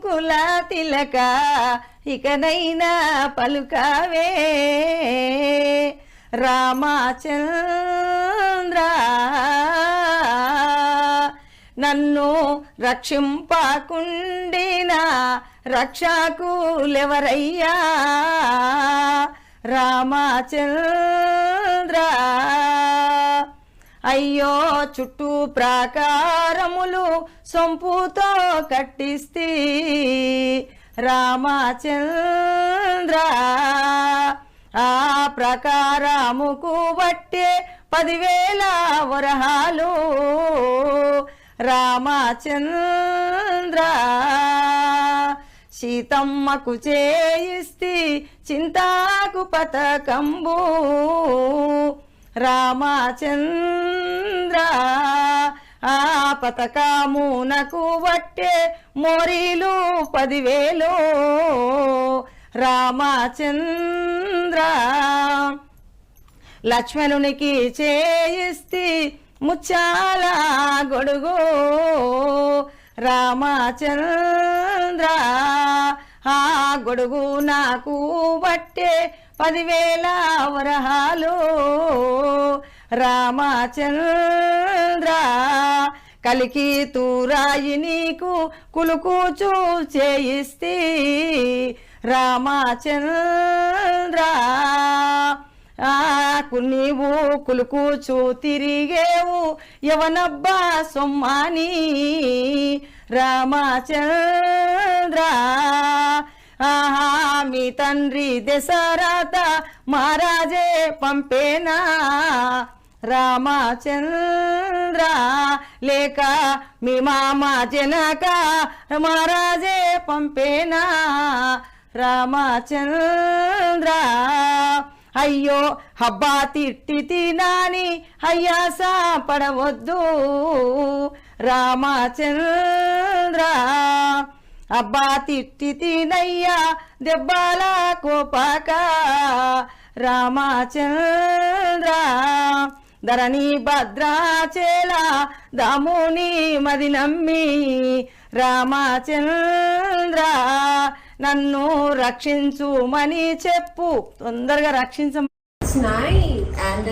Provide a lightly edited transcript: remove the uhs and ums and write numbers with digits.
పలుకుల తిలక ఇకనైనా పలుకవే రామచంద్ర నన్ను రక్షింపకుండిన రక్షకులెవరయ్యా రామచంద్ర అయ్యో చుట్టూ ప్రాకారములు సొంపుతో కట్టిస్తే రామచంద్ర ఆ ప్రకారముకు బట్టే 10,000 వరహాలు రామచంద్ర సీతమ్మకు చేయిస్తే చింతాకు పతకంబు రామచంద్ర ఆ పతకమునకు బట్టే మోరీలు 10,000 రామచంద్ర లక్ష్మణునికి చేయిస్తే ముచ్చాల గొడుగు రామచంద్ర ఆ గొడుగు నాకు బట్టే 10,000 వరహాలు రామచంద్ర కలికి తూరాయి నీకు కులుకూచు చేయిస్తే రామచంద్ర నీవు కులుకూచు తిరిగేవు యవనబ్బా సొమ్మాని రామచంద్ర ఆహా మీ తండ్రి దశరథ మహారాజే పంపేనా రామచంద్ర లేక మీ మామ జనక మహారాజే పంపేనా రామచంద్ర అయ్యో హబ్బా తిట్టి తినాని అయ్యాస పడవద్దు రామచంద్ర అబ్బా తిట్టి తినయ్యా దెబ్బల కోపాక రామచంద్ర ధరణి భద్రాచల దాముని మది నమ్మి రామచంద్ర నన్ను రక్షించుమని చెప్పు తొందరగా రక్షించ. It's nice and the